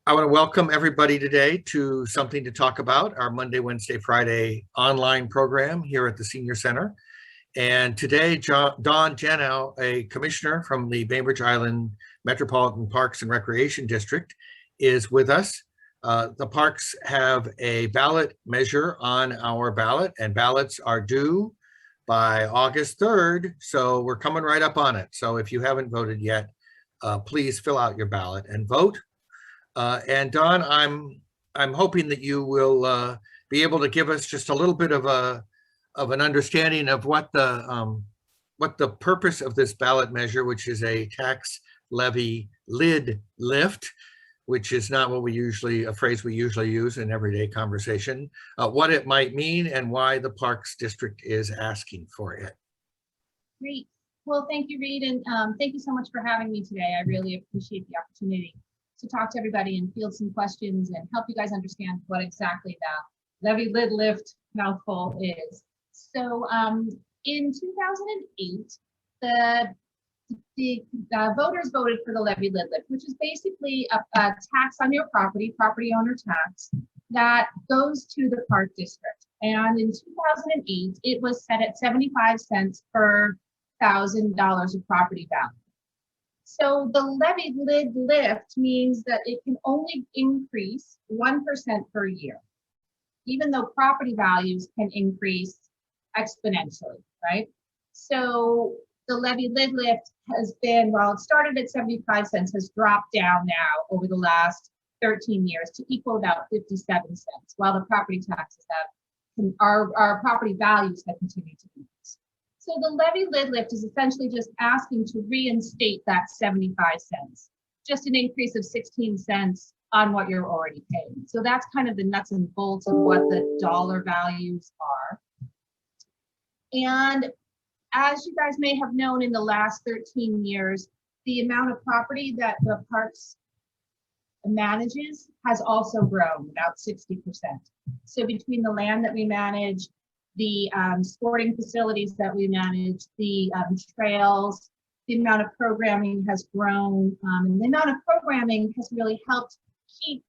I want to welcome everybody today to Something to Talk About, our Monday, Wednesday, Friday online program here at the Senior Center. And today, Don Janow, a commissioner from the Bainbridge Island Metropolitan Parks and Recreation District, is with us. The parks have a ballot measure on our ballot, and ballots are due by August 3rd. So we're coming right up on it. So if you haven't voted yet, please fill out your ballot and vote. And Don, I'm hoping that you will be able to give us just a little bit of an understanding of what the purpose of this ballot measure, which is a tax levy lid lift, which is not what a phrase we usually use in everyday conversation, what it might mean and why the Parks District is asking for it. Great. Well, thank you, Reed, and thank you so much for having me today. I really appreciate the opportunity to talk to everybody and field some questions and help you guys understand what exactly that levy lid lift mouthful is. So in 2008, the voters voted for the levy lid lift, which is basically a tax on your property owner tax that goes to the park district. And in 2008, it was set at 75 cents per $1,000 of property value. So the levy lid lift means that it can only increase 1% per year, even though property values can increase exponentially, right? So the levy lid lift has been, while it started at 75 cents, has dropped down now over the last 13 years to equal about 57 cents, while the property taxes our property values have continued to increase. So the levy lid lift is essentially just asking to reinstate that 75 cents, just an increase of 16 cents on what you're already paying. So that's kind of the nuts and bolts of what the dollar values are. And as you guys may have known, in the last 13 years, the amount of property that the parks manages has also grown about 60%. So between the land that we manage, the sporting facilities that we manage, the trails, the amount of programming has grown, and the amount of programming has really helped keep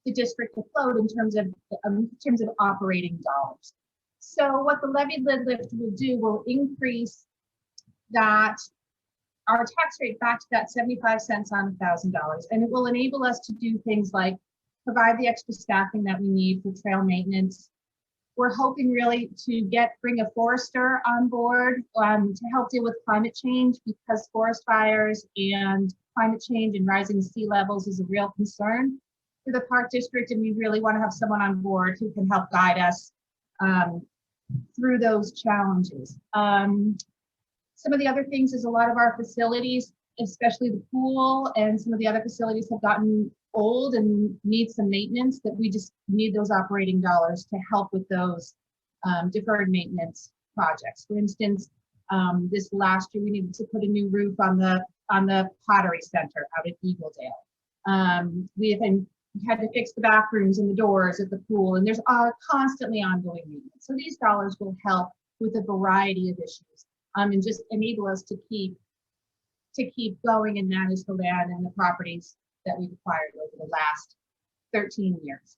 the district afloat in terms of operating dollars. So what the levy lid lift will do will increase that our tax rate back to that 75 cents on $1,000, and it will enable us to do things like provide the extra staffing that we need for trail maintenance. We're hoping really to bring a forester on board to help deal with climate change, because forest fires and climate change and rising sea levels is a real concern for the park district, and we really want to have someone on board who can help guide us through those challenges. Some of the other things is a lot of our facilities, especially the pool and some of the other facilities, have gotten old and need some maintenance, that we just need those operating dollars to help with those deferred maintenance projects. For instance, this last year we needed to put a new roof on the Pottery Center out at Eagledale. We had to fix the bathrooms and the doors at the pool, and there's constantly ongoing maintenance. So these dollars will help with a variety of issues and just enable us to keep going and manage the land and the properties that we've acquired over the last 13 years.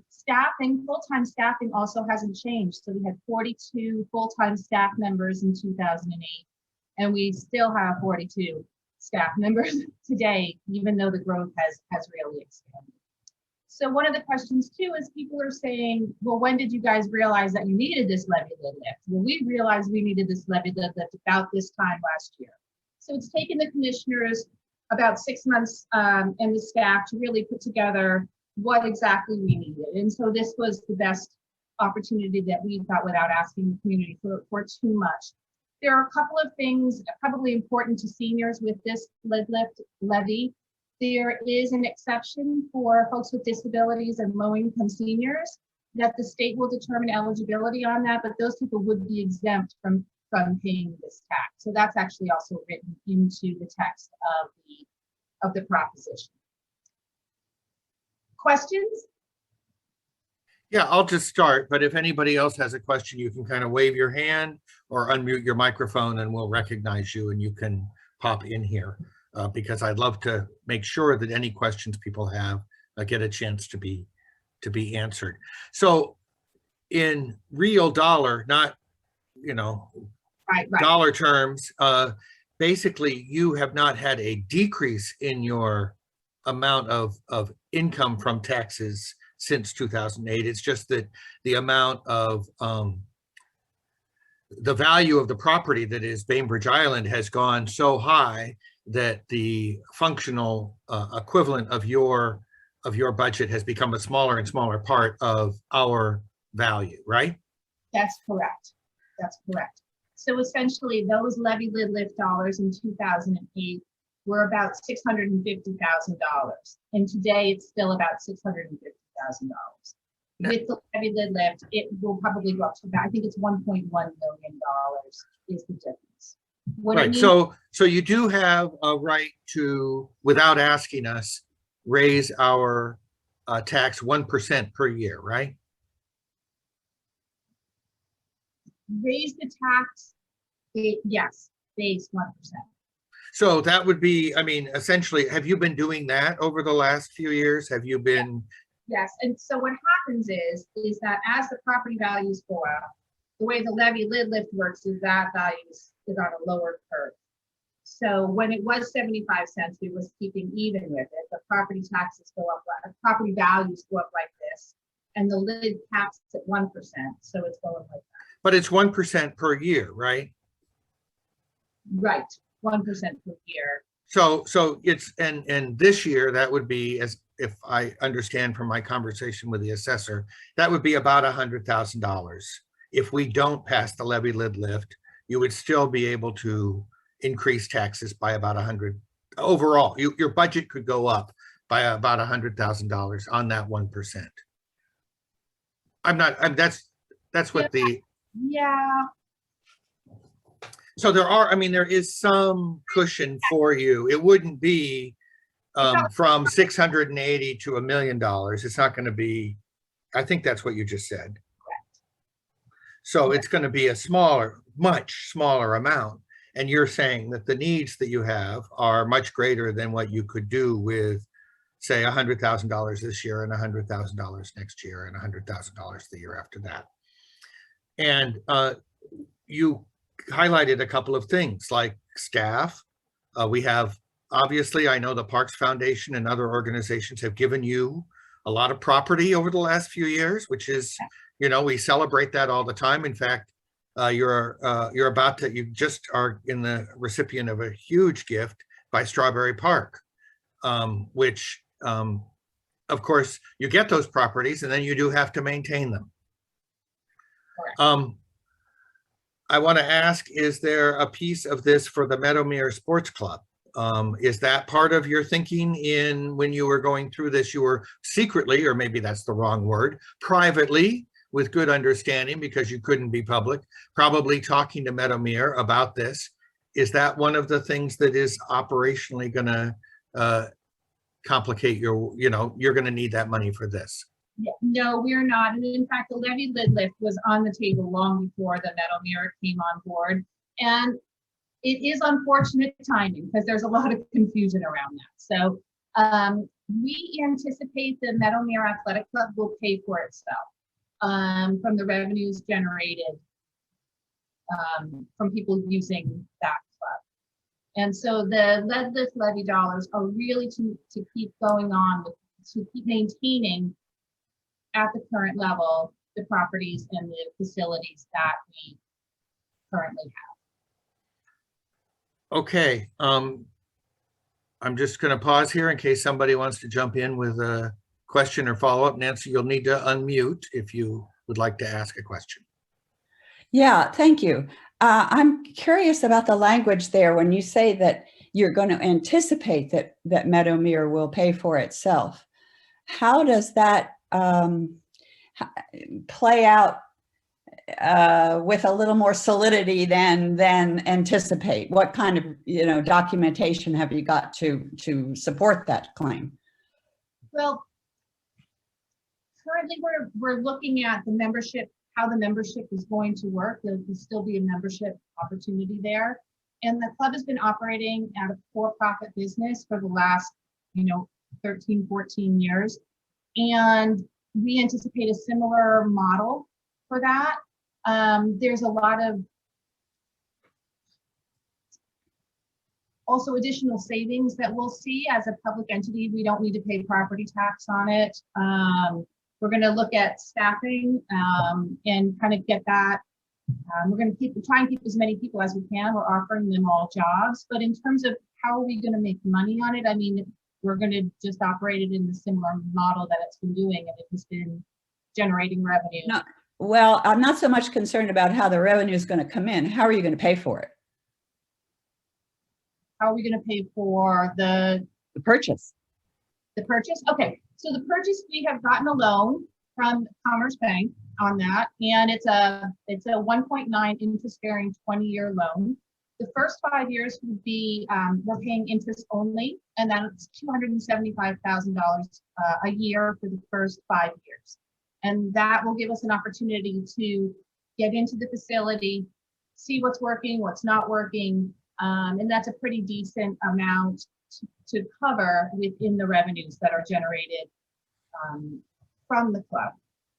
Staffing, full-time staffing also hasn't changed. So we had 42 full-time staff members in 2008, and we still have 42 staff members today, even though the growth has really expanded. So one of the questions too is people are saying, well, when did you guys realize that you needed this levy lid lift? Well, we realized we needed this levy lid lift about this time last year. So it's taken the commissioners about 6 months and the staff to really put together what exactly we needed. And so this was the best opportunity that we thought, without asking the community for too much. There are a couple of things probably important to seniors with this lid lift levy. There is an exception for folks with disabilities and low-income seniors that the state will determine eligibility on that, but those people would be exempt from paying this tax. So that's actually also written into the text of the proposition. Questions? Yeah, I'll just start, but if anybody else has a question, you can kind of wave your hand or unmute your microphone and we'll recognize you and you can pop in here. because I'd love to make sure that any questions people have get a chance to be answered. So in real dollar, not, Right. dollar terms, basically you have not had a decrease in your amount of income from taxes since 2008. It's just that the amount of the value of the property that is Bainbridge Island has gone so high that the functional equivalent of your budget has become a smaller and smaller part of our value, right? That's correct. That's correct. So essentially, those levy lid lift dollars in 2008 were about $650,000, and today it's still about $650,000. With the levy lid lift, it will probably go up to about, I think it's $1.1 million is the difference. What Right. I mean, So you do have a right to, without asking us, raise our tax 1% per year, right? raise the tax, yes, base 1%. So that would be, I mean, essentially, have you been doing that over the last few years? Have you been? Yes, and so what happens is that as the property values go up, the way the levy lid lift works is that value is on a lower curve. So when it was 75 cents, it was keeping even with it. The property taxes go up, property values go up like this, and the lid caps at 1%. So it's going like that. But it's 1% per year, right? Right, 1% per year. So it's, and this year that would be, as if I understand from my conversation with the assessor, that would be about $100,000. If we don't pass the levy lid lift, you would still be able to increase taxes by about 100 overall. Your budget could go up by about $100,000 on that 1%. That's what the. Yeah. So there is some cushion for you. It wouldn't be from 680 to $1 million. It's not going to be, I think that's what you just said. Correct. So it's going to be a much smaller amount. And you're saying that the needs that you have are much greater than what you could do with, say, $100,000 this year and $100,000 next year and $100,000 the year after that. And you highlighted a couple of things like staff. We have, obviously, I know the Parks Foundation and other organizations have given you a lot of property over the last few years, which is, we celebrate that all the time. In fact, you just are in the recipient of a huge gift by Strawberry Park, which, of course, you get those properties and then you do have to maintain them. I want to ask, is there a piece of this for the Meadowmere Sports Club? Is that part of your thinking when you were going through this, you were secretly, or maybe that's the wrong word, privately, with good understanding because you couldn't be public, probably talking to Meadowmere about this? Is that one of the things that is operationally going to complicate you're going to need that money for this? Yeah, no, we're not. And in fact, the levy lid lift was on the table long before the Meadowmere came on board. And it is unfortunate timing because there's a lot of confusion around that. So we anticipate the Meadowmere Athletic Club will pay for itself from the revenues generated from people using that club. And so the lid lift levy dollars are really to keep going on, to keep maintaining at the current level the properties and the facilities that we currently have. Okay, I'm just going to pause here in case somebody wants to jump in with a question or follow-up. Nancy, you'll need to unmute if you would like to ask a question. Yeah, thank you. I'm curious about the language there when you say that you're going to anticipate that Meadowmere will pay for itself. How does that play out with a little more solidity than anticipate? What kind of documentation have you got to support that claim? Well, currently we're looking at the membership, how the membership is going to work. There will still be a membership opportunity there. And the club has been operating at a for-profit business for the last, 13, 14 years. And we anticipate a similar model for that. There's a lot of also additional savings that we'll see as a public entity. We don't need to pay property tax on it. We're going to look at staffing and kind of get that. We're going to try and keep as many people as we can. We're offering them all jobs, but in terms of how are we going to make money on it, I mean, we're going to just operate it in the similar model that it's been doing, and it has been generating revenue. No, well, I'm not so much concerned about how the revenue is going to come in. How are you going to pay for it? How are we going to pay for the purchase? The purchase? Okay, so the purchase, we have gotten a loan from Commerce Bank on that, and it's a 1.9 interest-bearing 20-year loan. The first 5 years would be we're paying interest only, and that's $275,000 a year for the first 5 years, and that will give us an opportunity to get into the facility, see what's working, what's not working, and that's a pretty decent amount to cover within the revenues that are generated from the club.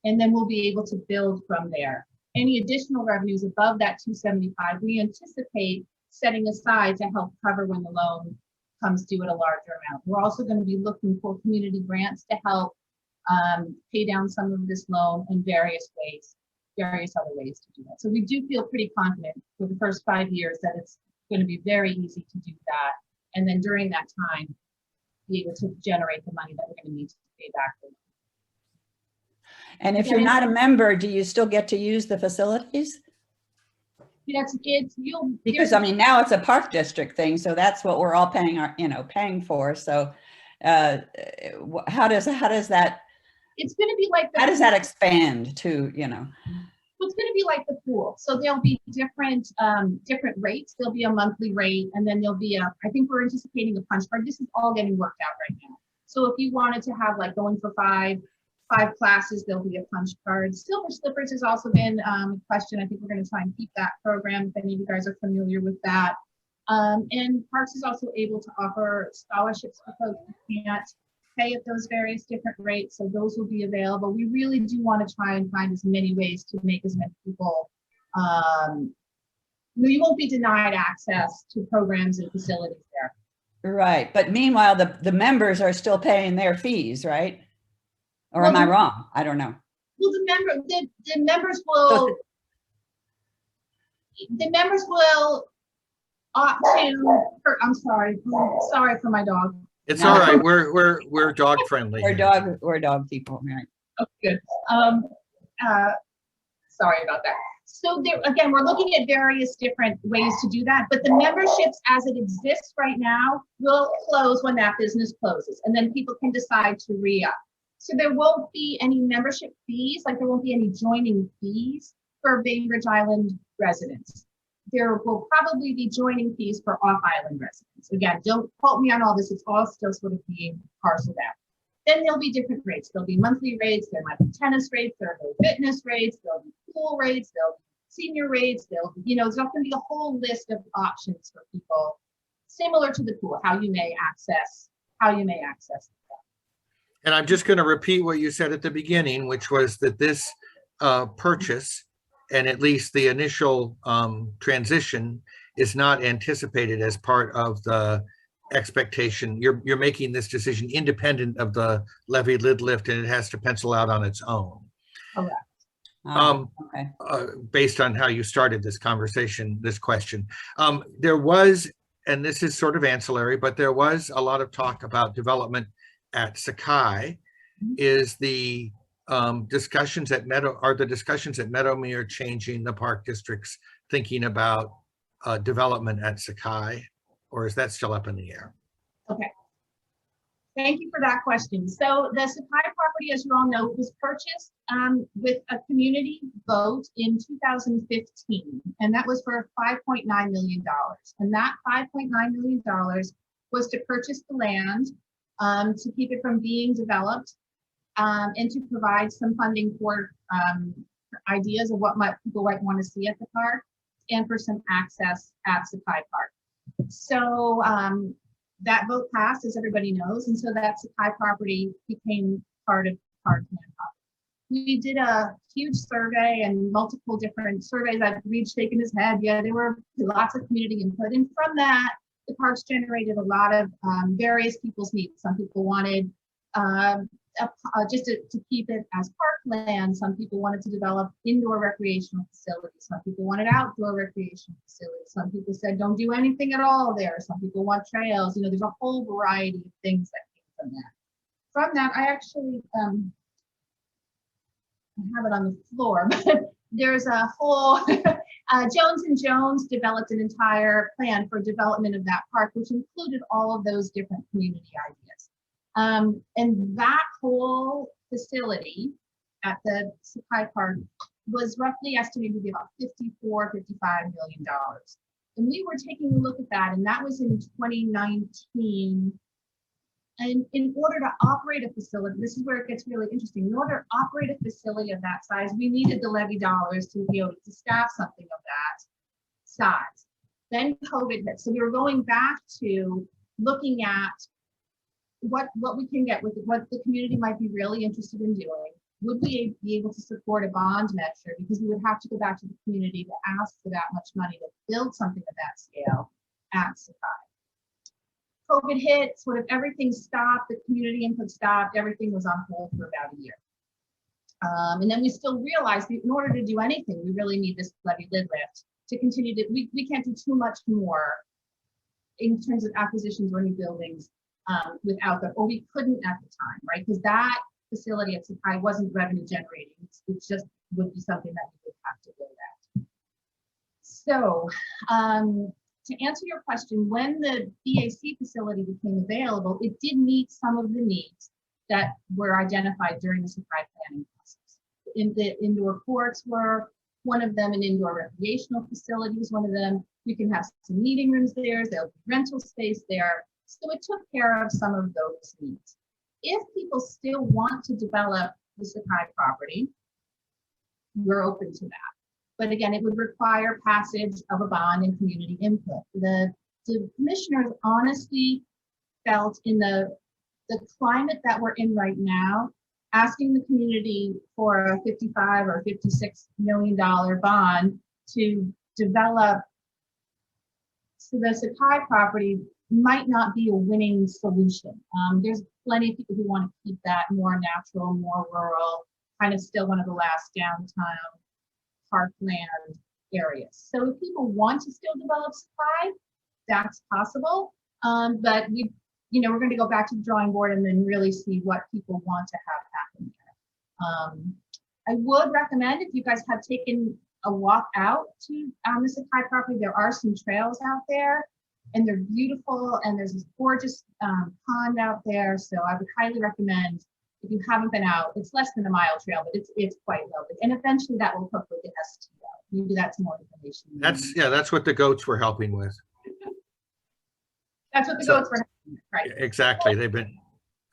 And then we'll be able to build from there. Any additional revenues above that 275, we anticipate setting aside to help cover when the loan comes due at a larger amount. We're also going to be looking for community grants to help pay down some of this loan in various other ways to do that. So we do feel pretty confident for the first 5 years that it's going to be very easy to do that. And then during that time, be able to generate the money that we're going to need to pay back the loan. And if you're not a member, do you still get to use the facilities? Because I mean, now it's a park district thing, so that's what we're all paying for. So how does that? It's going to be like how does that expand to It's going to be like the pool. So there'll be different rates. There'll be a monthly rate, and then there'll be I think we're anticipating a punch card. This is all getting worked out right now. So if you wanted to have like going for five classes, there'll be a punch card. Silver Slippers has also been a question. I think we're going to try and keep that program if any of you guys are familiar with that. And Parks is also able to offer scholarships for folks who can't pay at those various different rates. So those will be available. We really do want to try and find as many ways to make as many people, you won't be denied access to programs and facilities there. Right. But meanwhile, the members are still paying their fees, right? Or am I wrong? I don't know. Well, the members will opt to. I'm sorry for my dog. It's all right. We're dog friendly. We're dog people, right? Oh, good. Sorry about that. So there, again, we're looking at various different ways to do that, but the memberships as it exists right now will close when that business closes, and then people can decide to re-up. So there won't be any membership fees, like there won't be any joining fees for Bainbridge Island residents. There will probably be joining fees for off-island residents. Again, don't quote me on all this, it's all still sort of being parceled out. Then there'll be different rates. There'll be monthly rates, there might be tennis rates, there'll be fitness rates, there'll be pool rates, there'll be senior rates, there'll be, there's going to be a whole list of options for people, similar to the pool, how you may access it. And I'm just going to repeat what you said at the beginning, which was that this purchase, and at least the initial transition, is not anticipated as part of the expectation. You're making this decision independent of the levy lid lift, and it has to pencil out on its own. Correct. Okay. Based on how you started this conversation, this question. There was, and this is sort of ancillary, but there was a lot of talk about development at Sakai. Is the discussions at Meadowmere changing the park district's thinking about development at Sakai, or is that still up in the air? Okay. Thank you for that question. So the Sakai property, as you all know, was purchased with a community vote in 2015, and that was for $5.9 million. And that $5.9 million was to purchase the land, to keep it from being developed, and to provide some funding for ideas of what people might want to see at the park. and for some access at Sakai Park. So that vote passed, as everybody knows, and so that Sakai property became part of Parkland. We did a huge survey and multiple different surveys. Reed shaking his head. Yeah, there were lots of community input, and from that, the parks generated a lot of various people's needs. Some people wanted just to keep it as parkland. Some people wanted to develop indoor recreational facilities. Some people wanted outdoor recreational facilities. Some people said don't do anything at all there. Some people want trails. You know, there's a whole variety of things that came from that. From that, I actually I have it on the floor, but there's a whole Jones and Jones developed an entire plan for development of that park, which included all of those different community ideas. And that whole facility at the Sakai Park was roughly estimated to be about $54–55 million. And we were taking a look at that, and that was in 2019. And in order to operate a facility, this is where it gets really interesting. In order to operate a facility of that size, we needed the levy dollars to be able to staff something of that size. Then COVID hit. So we were going back to looking at what we can get with what the community might be really interested in doing. Would we be able to support a bond measure? Because we would have to go back to the community to ask for that much money to build something of that scale at Sakai. COVID hit, sort of everything stopped, the community input stopped, everything was on hold for about a year. And then we still realized that in order to do anything, we really need this levy lid lift to continue to, we can't do too much more in terms of acquisitions or new buildings without that, or we couldn't at the time, right? Because that facility at Sakai wasn't revenue generating. It just would be something that we would have to build at. So, to answer your question, when the BAC facility became available, it did meet some of the needs that were identified during the Sakai planning process. In the indoor courts were one of them, and indoor recreational facilities, one of them. You can have some meeting rooms there, there'll be rental space there. So it took care of some of those needs. If people still want to develop the Sakai property, we're open to that. But again, it would require passage of a bond and community input. The commissioners honestly felt in the climate that we're in right now, asking the community for a $55 or $56 million bond to develop the Sakai property might not be a winning solution. There's plenty of people who want to keep that more natural, more rural, kind of still one of the last downtown parkland areas. So if people want to still develop Sakai, that's possible. But we're going to go back to the drawing board and then really see what people want to have happen there. I would recommend, if you guys have taken a walk out to the Sakai property, there are some trails out there, and they're beautiful, and there's this gorgeous pond out there. So I would highly recommend, if you haven't been out, it's less than a mile trail, but it's quite lovely. And eventually that will hook with the STO. Maybe that's more information. That's what the goats were helping with. That's what the goats were helping with, right? Exactly.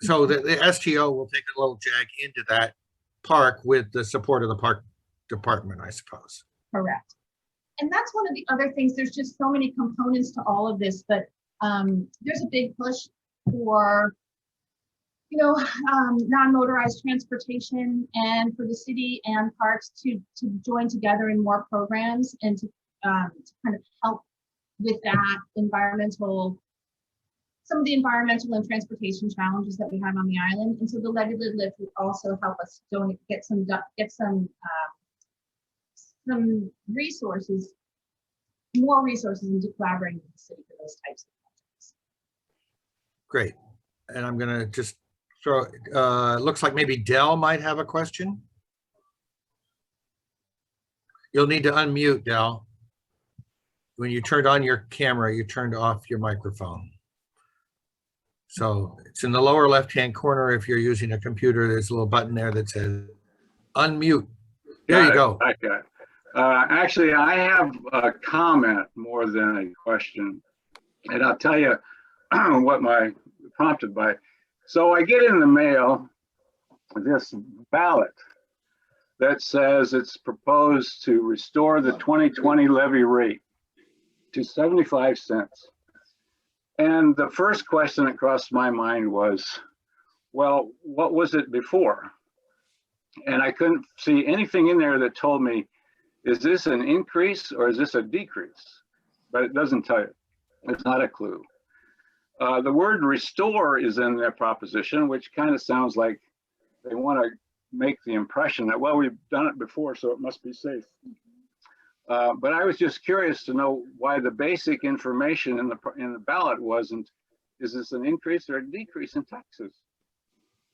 So the STO will take a little jag into that park with the support of the park department, I suppose. Correct. And that's one of the other things. There's just so many components to all of this, but there's a big push for non-motorized transportation, and for the city and parks to join together in more programs and to kind of help with that some of the environmental and transportation challenges that we have on the island. And so the levy lid lift would also help us get some resources, more resources into collaborating with the city for those types of projects. Great. And I'm going to just throw, looks like maybe Dell might have a question. You'll need to unmute, Dell. When you turned on your camera, you turned off your microphone. So it's in the lower left-hand corner. If you're using a computer, there's a little button there that says unmute. There you go. Okay. Actually, I have a comment more than a question, and I'll tell you what prompted by. So I get in the mail this ballot that says it's proposed to restore the 2020 levy rate to 75 cents. And the first question that crossed my mind was, well, what was it before? And I couldn't see anything in there that told me, is this an increase or is this a decrease? But it doesn't tell you. It's not a clue. The word restore is in their proposition, which kind of sounds like they want to make the impression that, well, we've done it before, so it must be safe. But I was just curious to know why the basic information in the ballot wasn't, is this an increase or a decrease in taxes?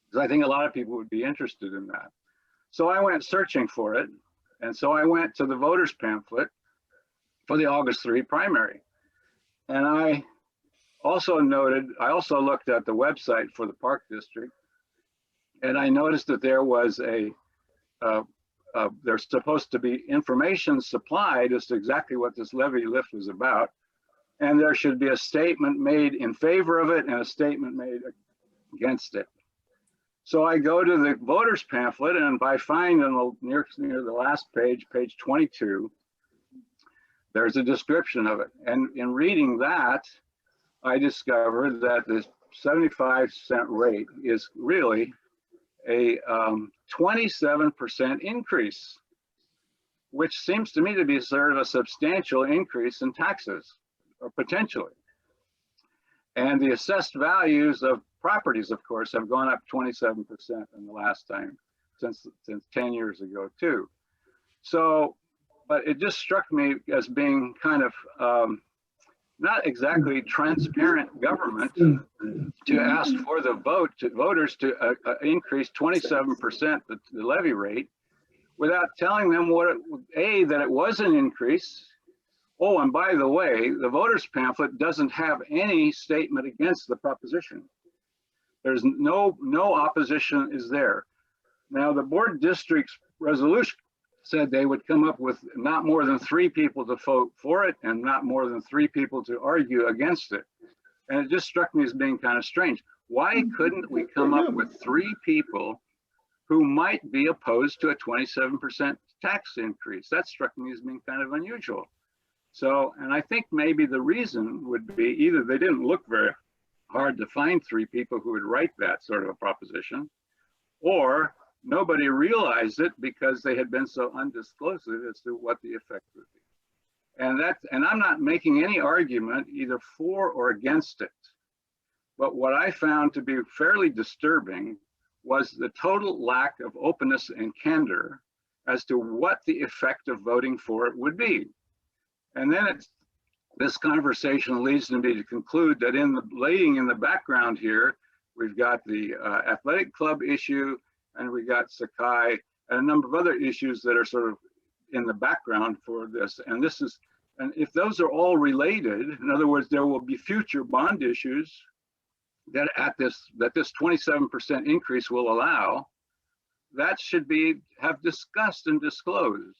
Because I think a lot of people would be interested in that. So I went searching for it. And so I went to the voters pamphlet for the August 3 primary. And I also looked at the website for the Park District, and I noticed that there was there's supposed to be information supplied as to exactly what this levy lift was about. And there should be a statement made in favor of it and a statement made against it. So I go to the voters pamphlet, and I find near the last page, page 22, there's a description of it. And in reading that, I discovered that this 75-cent rate is really a 27% increase, which seems to me to be sort of a substantial increase in taxes, or potentially. And the assessed values of properties, of course, have gone up 27% in the last time, since 10 years ago too. So, but it just struck me as being kind of not exactly transparent government to ask for the voters to increase 27% the levy rate without telling them that it was an increase. Oh, and by the way, the voters pamphlet doesn't have any statement against the proposition. There's no opposition is there. Now, the board district's resolution said they would come up with not more than 3 people to vote for it and not more than 3 people to argue against it. And it just struck me as being kind of strange. Why couldn't we come up with 3 people who might be opposed to a 27% tax increase? That struck me as being kind of unusual. So, and I think maybe the reason would be either they didn't look very hard to find 3 people who would write that sort of a proposition, or nobody realized it because they had been so undisclosive as to what the effect would be. And I'm not making any argument either for or against it. But what I found to be fairly disturbing was the total lack of openness and candor as to what the effect of voting for it would be. And then this conversation leads me to conclude that laying in the background here, we've got the athletic club issue, and we got Sakai, and a number of other issues that are sort of in the background for this. And if those are all related, in other words, there will be future bond issues that this 27% increase will allow, that should have discussed and disclosed.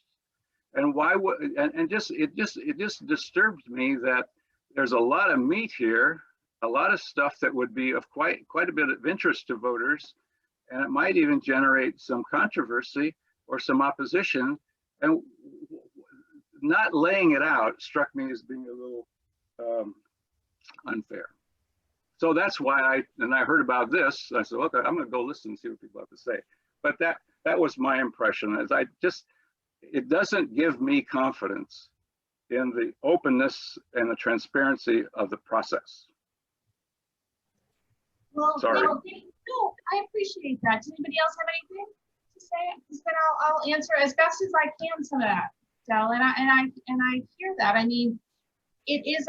And why would it just disturbs me that there's a lot of meat here, a lot of stuff that would be of quite a bit of interest to voters, and it might even generate some controversy or some opposition. And not laying it out struck me as being a little unfair. So that's why I heard about this. I said, okay, I'm going to go listen and see what people have to say. But that was my impression. It doesn't give me confidence in the openness and the transparency of the process. Well, sorry. No, I appreciate that. Does anybody else have anything to say? Because then I'll answer as best as I can some of that, Del. And I hear that. I mean, it is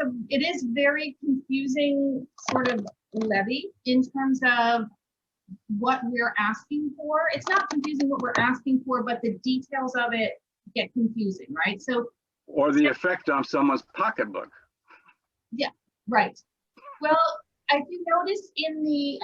very confusing sort of levy in terms of what we're asking for. It's not confusing what we're asking for, but the details of it get confusing, right? So, or the effect on someone's pocketbook. Yeah, right. Well, if you notice in the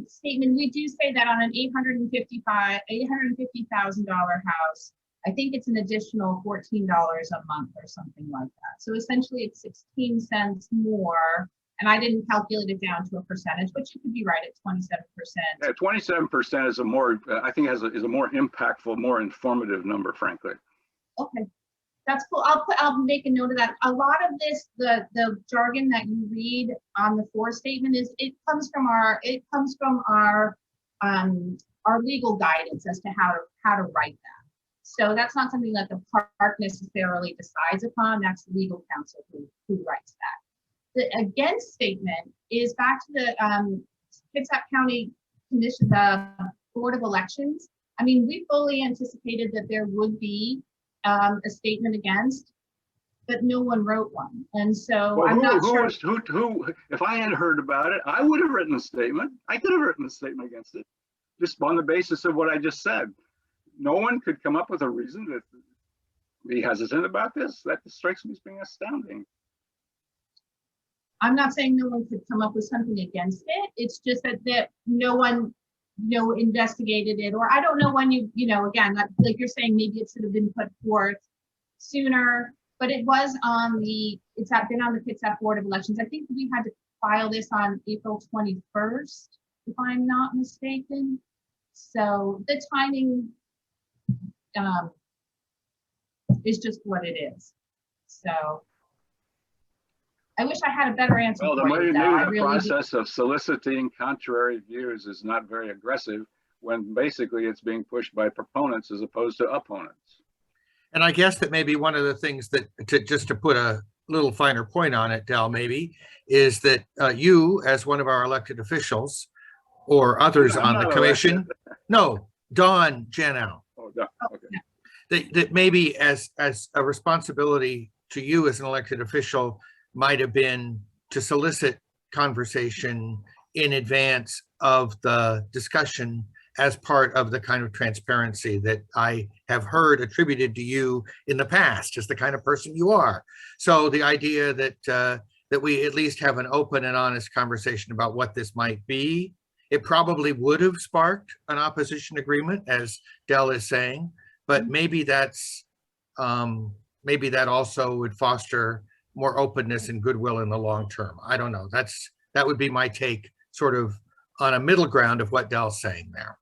statement, we do say that on an $850,000 house, I think it's an additional $14 a month or something like that. So essentially it's 16 cents more And I didn't calculate it down to a percentage, but you could be right at 27%. Yeah, 27% is a more, I think is a more impactful, more informative number, frankly. Okay, that's cool. I'll make a note of that. A lot of this, the jargon that you read on the for statement it comes from our legal guidance as to how to write that. So that's not something that the park necessarily decides upon. That's legal counsel who writes that. The against statement is back to the Kitsap County Commission, the Board of Elections. I mean, we fully anticipated that there would be a statement against, but no one wrote one. And so Well, I'm not sure. If I had heard about it, I would have written a statement. I could have written a statement against it, just on the basis of what I just said. No one could come up with a reason to be hesitant about this. That strikes me as being astounding. I'm not saying no one could come up with something against it. It's just that no one, investigated it, or I don't know when again, like you're saying, maybe it should have been put forth sooner, but it was it's been on the Kitsap Board of Elections. I think we had to file this on April 21st, if I'm not mistaken. So the timing is just what it is. So I wish I had a better answer. Well, for you, maybe though. the process of soliciting contrary views is not very aggressive when basically it's being pushed by proponents as opposed to opponents. And I guess that maybe one of the things that, just to put a little finer point on it, Del, maybe, is that you, as one of our elected officials, or others on the commission, no, Don Janow, Oh, okay. that maybe as a responsibility to you as an elected official might have been to solicit conversation in advance of the discussion as part of the kind of transparency that I have heard attributed to you in the past as the kind of person you are. So the idea that that we at least have an open and honest conversation about what this might be, it probably would have sparked an opposition agreement, as Del is saying, but maybe that's maybe that also would foster more openness and goodwill in the long term. I don't know. That would be my take, sort of on a middle ground of what Del's saying there.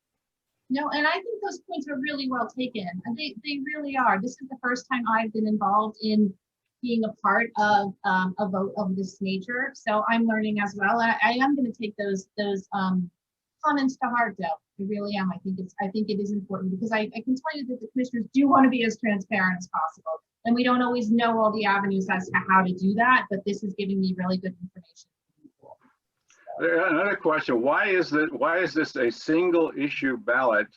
No, and I think those points are really well taken. And they really are. This is the first time I've been involved in being a part of a vote of this nature. So I'm learning as well. I am going to take those comments to heart, though. I really am. I think it is important because I can tell you that the commissioners do want to be as transparent as possible. And we don't always know all the avenues as to how to do that, but this is giving me really good information. Another question, why is this a single issue ballot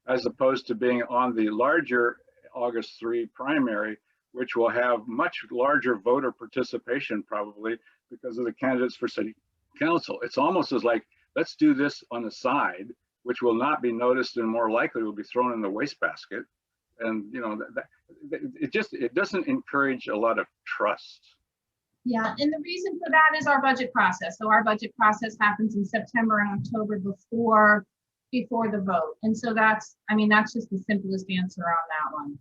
as opposed to being on the larger August 3 primary, which will have much larger voter participation probably because of the candidates for city council? It's almost as like, let's do this on the side, which will not be noticed and more likely will be thrown in the wastebasket. And it doesn't encourage a lot of trust. Yeah, and the reason for that is our budget process. So our budget process happens in September and October before the vote. And so that's just the simplest answer on that one.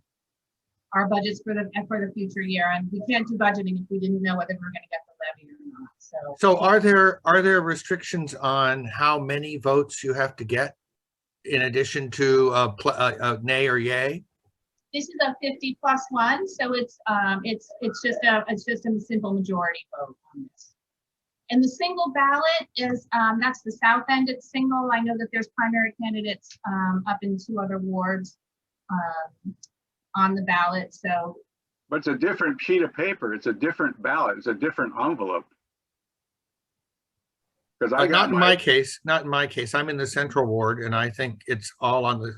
Our budgets for the future year, and we can't do budgeting if we didn't know whether we're going to get the levy or not. So are there restrictions on how many votes you have to get in addition to a nay or yay? This is a 50+1, so it's just a simple majority vote on this. And the single ballot is that's the south end. It's single. I know that there's primary candidates up in 2 other wards on the ballot. So, but it's a different sheet of paper. It's a different ballot. It's a different envelope. Because not in my case. Not in my case. I'm in the central ward, and I think it's all on the.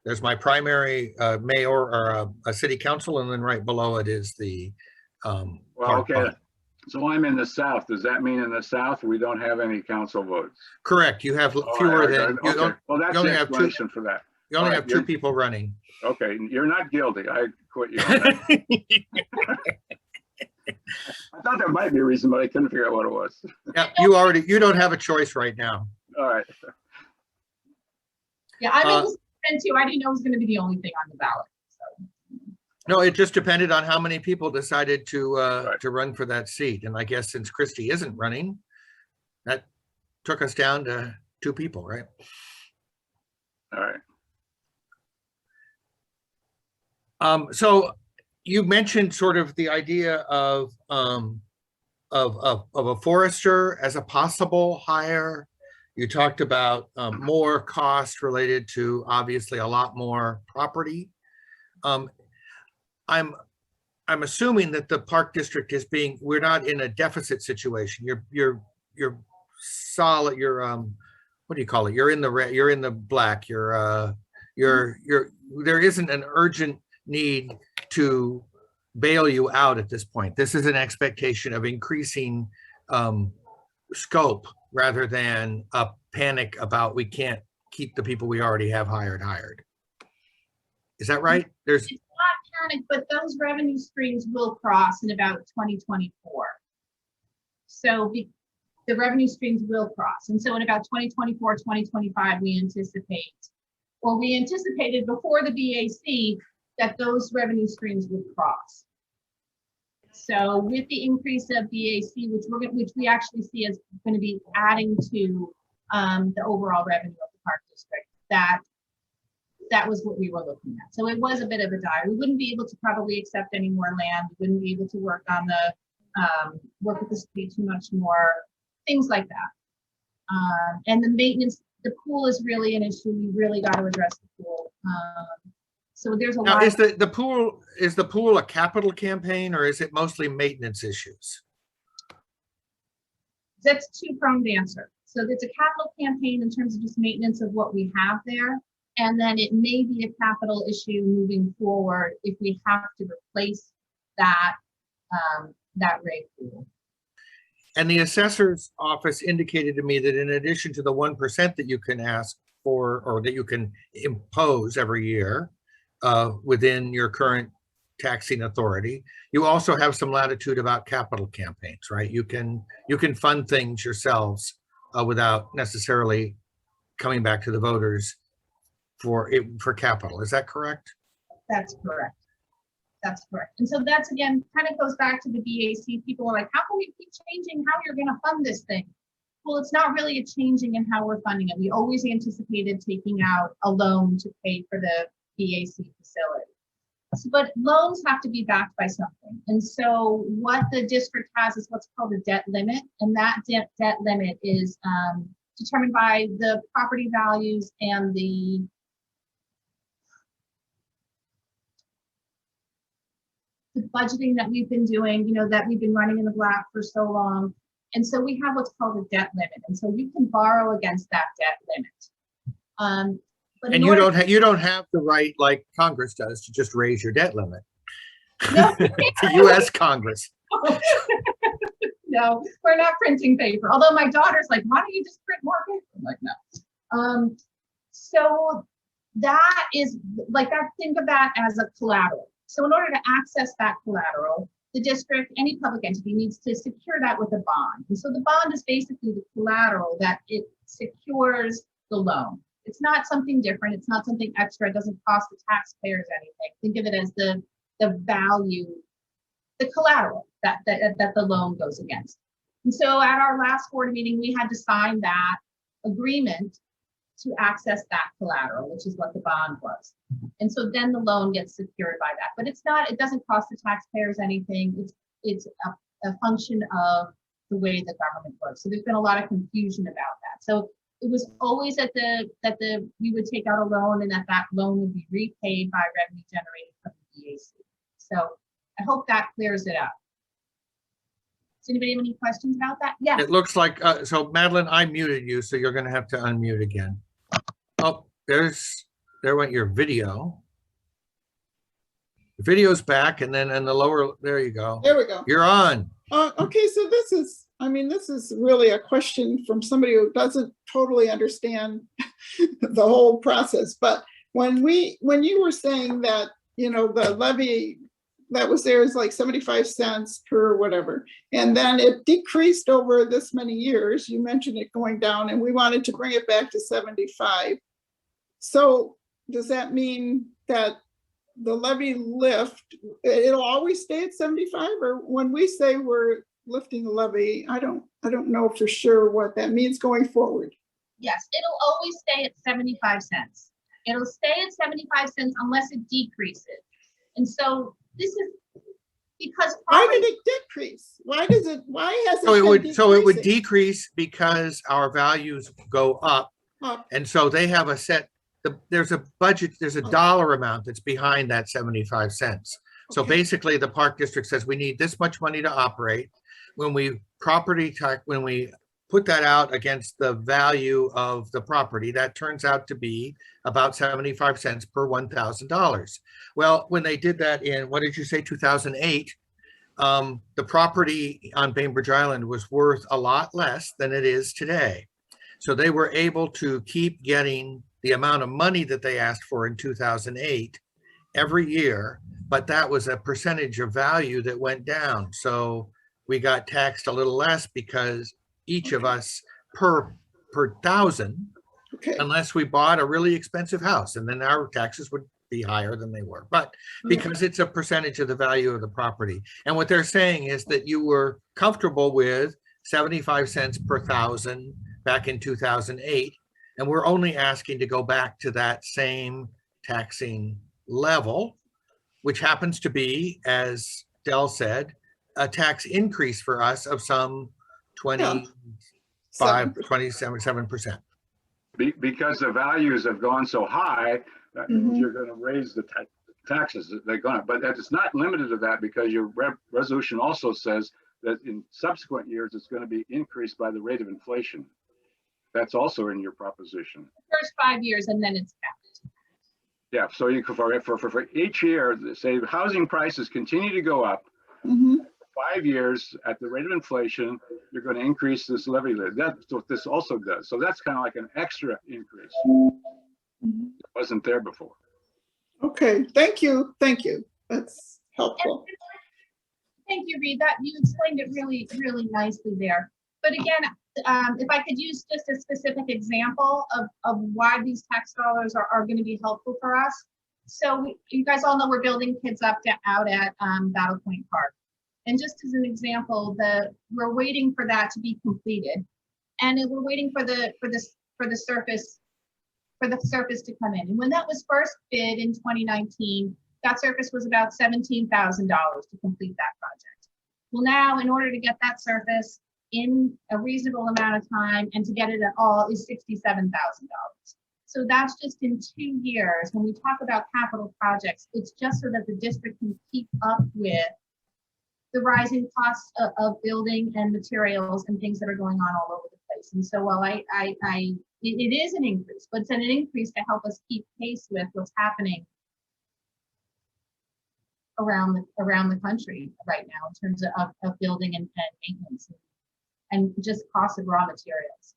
There's my primary mayor or a city council, and then right below it is the. Well, okay. So I'm in the south. Does that mean in the south we don't have any council votes? Correct. You have fewer than. Okay. Well, that's the explanation for that. You only have 2 people running. Okay, you're not guilty. I quit you on that. I thought there might be a reason, but I couldn't figure out what it was. Yeah, you don't have a choice right now. All right. Yeah, I mean, too. I didn't know it was going to be the only thing on the ballot. So. No, it just depended on how many people decided Right. to run for that seat. And I guess since Christie isn't running, that took us down to 2 people, right? All right. So you mentioned sort of the idea of a forester as a possible hire. You talked about more cost related to obviously a lot more property. I'm assuming that the park district is we're not in a deficit situation. You're solid. You're what do you call it? You're in the red. You're in the black. There isn't an urgent need to bail you out at this point. This is an expectation of increasing scope rather than a panic about we can't keep the people we already have hired. Is that right? It's not panic, but those revenue streams will cross in about 2024. So the revenue streams will cross. And so in about 2024, 2025, we anticipated before the BAC that those revenue streams would cross. So with the increase of BAC, which we actually see as going to be adding to the overall revenue of the park district, that was what we were looking at. So it was a bit of a dire. We wouldn't be able to probably accept any more land. We wouldn't be able to work on work with the state too much more, things like that. And the maintenance, the pool is really an issue. We really got to address the pool. So there's a lot. Is the pool a capital campaign or is it mostly maintenance issues? That's a two-pronged answer. So it's a capital campaign in terms of just maintenance of what we have there. And then it may be a capital issue moving forward if we have to replace that rate pool. And the assessor's office indicated to me that in addition to the 1% that you can ask for or that you can impose every year within your current taxing authority, you also have some latitude about capital campaigns, right? You can fund things yourselves without necessarily coming back to the voters for capital. Is that correct? That's correct. That's correct. And so that's, again, kind of goes back to the BAC. People are like, how can we keep changing how you're going to fund this thing? Well, it's not really a changing in how we're funding it. We always anticipated taking out a loan to pay for the BAC facility. So, but loans have to be backed by something. And so what the district has is what's called a debt limit. And that debt limit is determined by the property values and the budgeting that we've been doing, that we've been running in the black for so long. And so we have what's called a debt limit. And so you can borrow against that debt limit. But and you don't have the right, like Congress does, to just raise your debt limit. No, the U.S. Congress. No, we're not printing paper. Although my daughter's like, why don't you just print more paper? I'm like, no. So that is like that. Think of that as a collateral. So in order to access that collateral, the district, any public entity needs to secure that with a bond. And so the bond is basically the collateral that it secures the loan. It's not something different. It's not something extra. It doesn't cost the taxpayers anything. Think of it as the value, the collateral that the loan goes against. And so at our last board meeting, we had to sign that agreement to access that collateral, which is what the bond was. And so then the loan gets secured by that. But it doesn't cost the taxpayers anything. It's a function of the way the government works. So there's been a lot of confusion about that. So it was always we would take out a loan and that loan would be repaid by revenue generated from the BAC. So I hope that clears it up. Does anybody have any questions about that? Yes. It looks like, so Madeline, I muted you, so you're gonna have to unmute again. Oh, there went your video. The video's back and then in the lower, there you go. There we go. You're on. Okay, so this is really a question from somebody who doesn't totally understand the whole process. But when you were saying that, the levy that was there is like 75 cents per whatever, and then it decreased over this many years, you mentioned it going down, and we wanted to bring it back to 75. So does that mean that the levy lift, it'll always stay at 75, or when we say we're lifting a levy, I don't know for sure what that means going forward. Yes, it'll always stay at 75 cents. It'll stay at 75 cents unless it decreases. And so this is because Why property, did it decrease? Why has it So it would decreasing? decrease because our values go up. Up. And so they have a set, there's a budget, there's a dollar amount that's behind that 75 cents. So Okay. basically the park district says we need this much money to operate. When we property tax, when we put that out against the value of the property, that turns out to be about 75 cents per $1,000. Well, when they did that in, what did you say, 2008, the property on Bainbridge Island was worth a lot less than it is today. So they were able to keep getting the amount of money that they asked for in 2008 every year, but that was a percentage of value that went down. So we got taxed a little less because each of us per thousand, Okay. unless we bought a really expensive house, and then our taxes would be higher than they were, but because it's a percentage of the value of the property. And what they're saying is that you were comfortable with 75 cents per thousand back in 2008, and we're only asking to go back to that same taxing level, which happens to be, as Del said, a tax increase for us of some 27%. Because the values have gone so high, that means you're going to raise the taxes. They're going to, but that is not limited to that, because your resolution also says that in subsequent years, it's going to be increased by the rate of inflation. That's also in your proposition. first 5 years, and then it's capped. Yeah, so you could, for each year, say housing prices continue to go up. Mhm. 5 years at the rate of inflation, you're going to increase this levy. That's what this also does. So that's kind of like an extra increase. Mhm. It wasn't there before. Okay, thank you. That's helpful. Thank you, Reed. That you explained it really, really nicely there. But again, if I could use just a specific example of why these tax dollars are going to be helpful for us. So you guys all know we're building kids up out at Battle Point Park. And just as an example, we're waiting for that to be completed, and we're waiting for the surface to come in. And when that was first bid in 2019, that surface was about $17,000 to complete that project. Well, now in order to get that surface in a reasonable amount of time and to get it at all is $67,000. So that's just in 2 years. When we talk about capital projects, it's just so that the district can keep up with the rising costs of building and materials and things that are going on all over the place. And so while it is an increase, but it's an increase to help us keep pace with what's happening around the country right now in terms of building and maintenance and just cost of raw materials.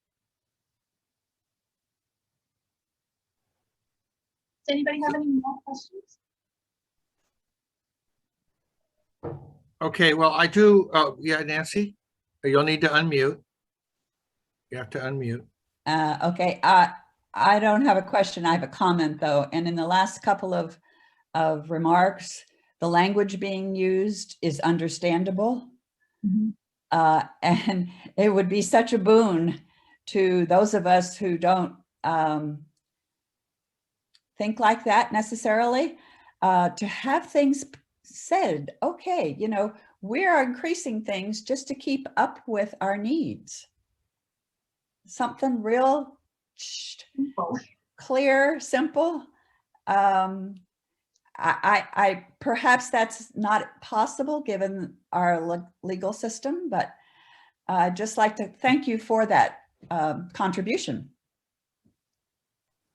Does anybody have any more questions? Okay, well, I do, yeah, Nancy, you'll need to unmute. You have to unmute. Okay, I don't have a question. I have a comment though. And in the last couple of remarks, the language being used is understandable. Mhm. And it would be such a boon to those of us who don't think like that necessarily, to have things said, okay, you know, we are increasing things just to keep up with our needs. Something real clear, simple. I perhaps that's not possible given our legal system, but I'd just like to thank you for that contribution.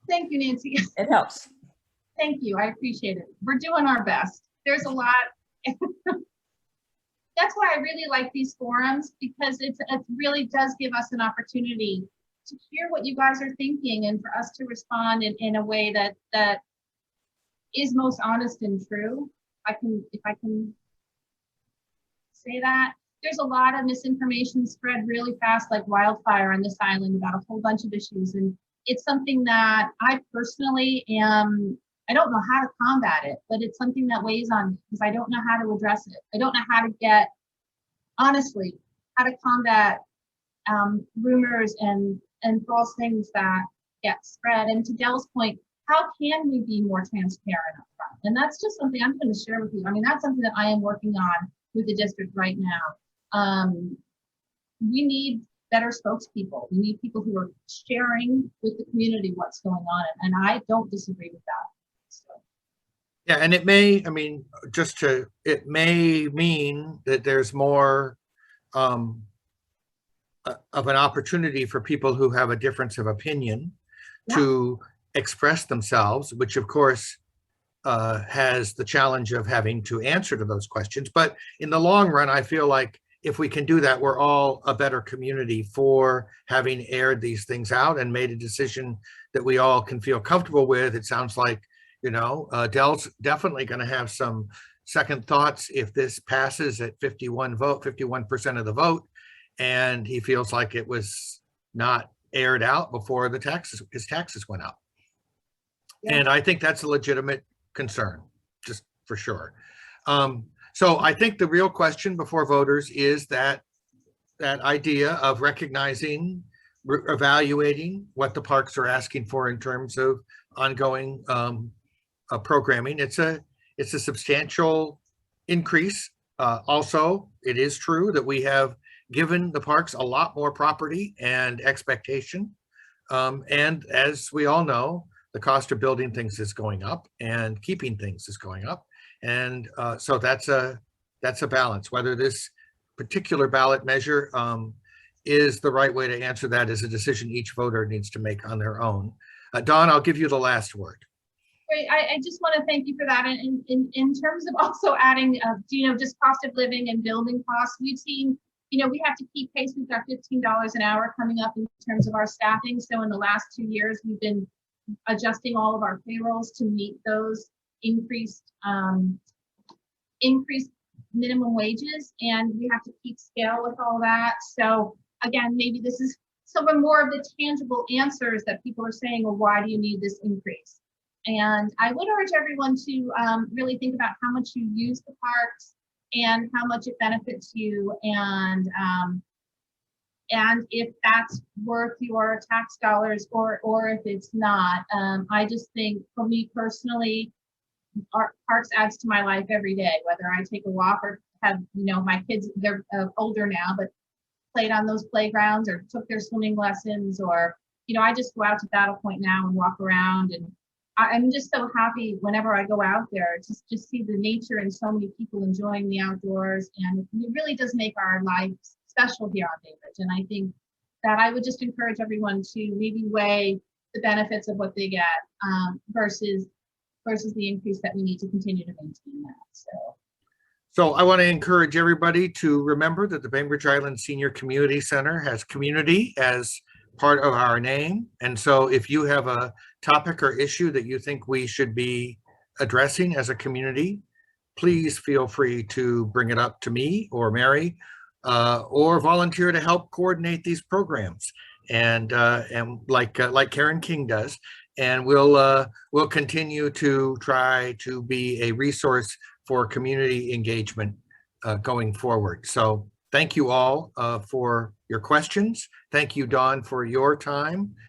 Thank you, Nancy. It helps. Thank you. I appreciate it. We're doing our best. There's a lot. That's why I really like these forums, because it really does give us an opportunity to hear what you guys are thinking and for us to respond in a way that is most honest and true. If I can say that. There's a lot of misinformation spread really fast like wildfire on this island about a whole bunch of issues. And it's something that I personally am I don't know how to combat it, but it's something that weighs on me because I don't know how to address it. I don't know how to honestly, how to combat rumors and false things that get spread. And to Dell's point, how can we be more transparent up front? And that's just something I'm going to share with you. I mean, that's something that I am working on with the district right now. We need better spokespeople. We need people who are sharing with the community what's going on. And I don't disagree with that. So. Yeah, and it may, I mean, it may mean that there's more of an opportunity for people who have a difference of opinion to express themselves, which of course has the challenge of having to answer to those questions. But in the long run, I feel like if we can do that, we're all a better community for having aired these things out and made a decision that we all can feel comfortable with. It sounds like, you know, Dell's definitely going to have some second thoughts if this passes at 51% of the vote, and he feels like it was not aired out before his taxes went up. Yeah. And I think that's a legitimate concern, just for sure. So I think the real question before voters is that idea of recognizing, evaluating what the parks are asking for in terms of ongoing programming. It's a substantial increase. Also, it is true that we have given the parks a lot more property and expectation. And as we all know, the cost of building things is going up and keeping things is going up. And so that's a balance. Whether this particular ballot measure is the right way to answer that is a decision each voter needs to make on their own. Dawn, I'll give you the last word. Great. I just want to thank you for that. And in terms of also adding, you know, just cost of living and building costs, we've seen, you know, we have to keep pace. We've got $15 an hour coming up in terms of our staffing. So in the last 2 years, we've been adjusting all of our payrolls to meet those increased minimum wages, and we have to keep scale with all that. So again, maybe this is some more of the tangible answers that people are saying, well, why do you need this increase? And I would urge everyone to really think about how much you use the parks and how much it benefits you, and if that's worth your tax dollars or if it's not. I just think, for me personally, our parks adds to my life every day, whether I take a walk or have, you know, my kids, they're older now, but played on those playgrounds or took their swimming lessons, or, you know, I just go out to Battle Point now and walk around, and I'm just so happy whenever I go out there to just see the nature and so many people enjoying the outdoors, and it really does make our lives special here on Bainbridge. And I think that I would just encourage everyone to maybe weigh the benefits of what they get versus the increase that we need to continue to maintain that. So I want to encourage everybody to remember that the Bainbridge Island Senior Community Center has community as part of our name. And so if you have a topic or issue that you think we should be addressing as a community, please feel free to bring it up to me or Mary, or volunteer to help coordinate these programs. And like Karen King does. And we'll continue to try to be a resource for community engagement going forward. So thank you all for your questions. Thank you, Dawn, for your time